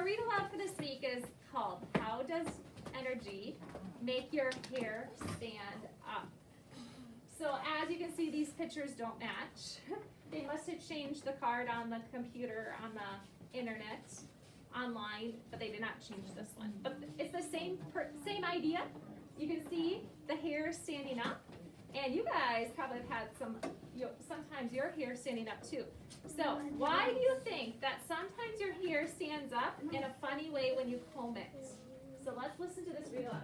our read aloud for this week is called How Does Energy Make Your Hair Stand Up? So as you can see, these pictures don't match. They must have changed the card on the computer, on the internet, online, but they did not change this one. But it's the same idea. You can see the hair standing up, and you guys probably have had sometimes your hair standing up too. So why do you think that sometimes your hair stands up in a funny way when you comb it? So let's listen to this read aloud.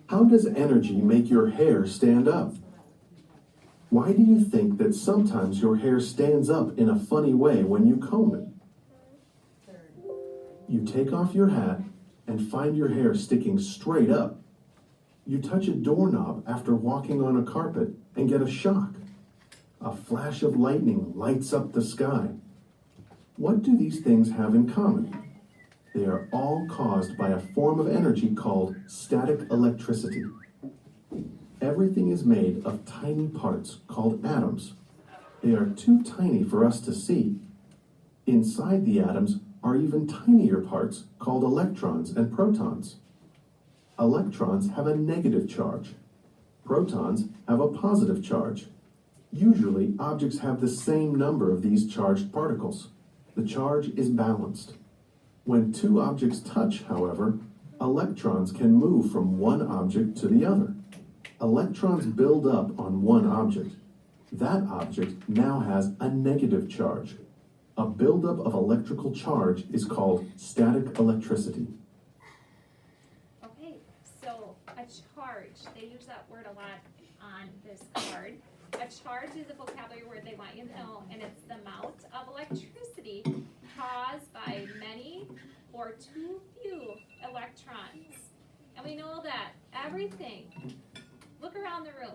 How does energy make your hair stand up? Why do you think that sometimes your hair stands up in a funny way when you comb it? You take off your hat and find your hair sticking straight up. You touch a doorknob after walking on a carpet and get a shock. A flash of lightning lights up the sky. What do these things have in common? They are all caused by a form of energy called static electricity. Everything is made of tiny parts called atoms. They are too tiny for us to see. Inside the atoms are even tinier parts called electrons and protons. Electrons have a negative charge. Protons have a positive charge. Usually, objects have the same number of these charged particles. The charge is balanced. When two objects touch, however, electrons can move from one object to the other. Electrons build up on one object. That object now has a negative charge. A buildup of electrical charge is called static electricity. Okay, so a charge, they use that word a lot on this card. A charge is a vocabulary word they want you to know, and it's the amount of electricity caused by many or too few electrons. And we know that everything, look around the room,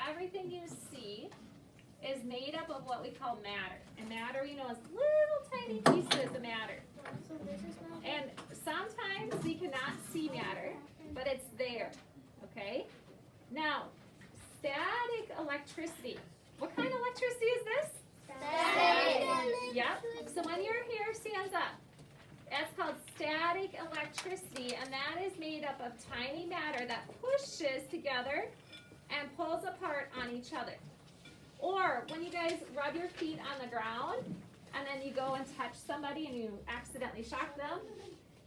everything you see is made up of what we call matter. And matter, we know, is little tiny pieces of matter. And sometimes we cannot see matter, but it's there, okay? Now, static electricity. What kind of electricity is this? Static. Yep. So when your hair stands up, that's called static electricity, and that is made up of tiny matter that pushes together and pulls apart on each other. Or when you guys rub your feet on the ground and then you go and touch somebody and you accidentally shock them,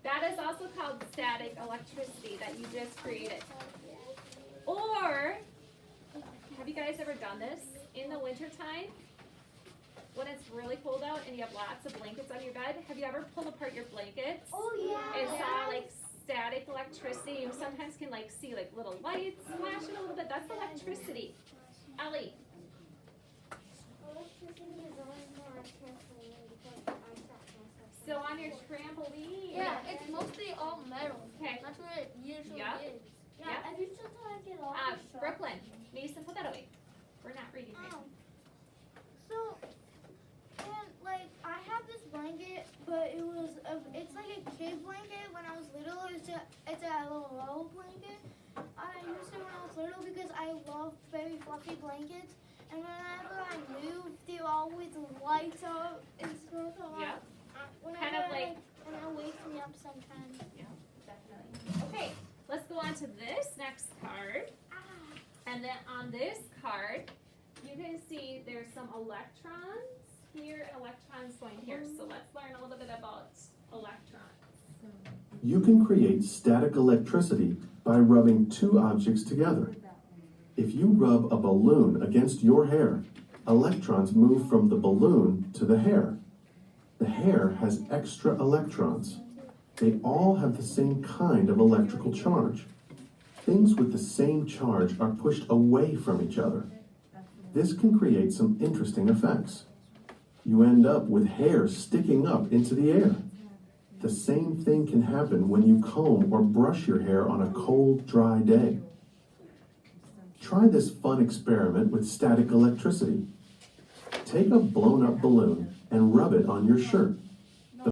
that is also called static electricity that you just created. Or, have you guys ever done this in the wintertime? When it's really cold out and you have lots of blankets on your bed, have you ever pulled apart your blankets? Oh yeah. And saw like static electricity? You sometimes can like see like little lights flashing a little bit. That's electricity. Ellie. Electricity is always more on trampoline because I shot myself. So on your trampoline. Yeah, it's mostly all metal. Okay. That's what it usually Yep. is. Yeah, every time I get off the shot. Brooklyn, Mason, put that away. We're not reading right now. So, and like I have this blanket, but it's like a kid blanket. When I was little, it's a little blanket. I used it when I was little because I love very fluffy blankets. And whenever I move, they always light up and stuff. Yeah. Whenever Kind of like. and it wakes me up sometimes. Yeah, definitely. Okay, let's go on to this next card. And then on this card, you can see there's some electrons here and electrons going here. So let's learn a little bit about electrons. You can create static electricity by rubbing two objects together. If you rub a balloon against your hair, electrons move from the balloon to the hair. The hair has extra electrons. They all have the same kind of electrical charge. Things with the same charge are pushed away from each other. This can create some interesting effects. You end up with hair sticking up into the air. The same thing can happen when you comb or brush your hair on a cold, dry day. Try this fun experiment with static electricity. Take a blown-up balloon and rub it on your shirt.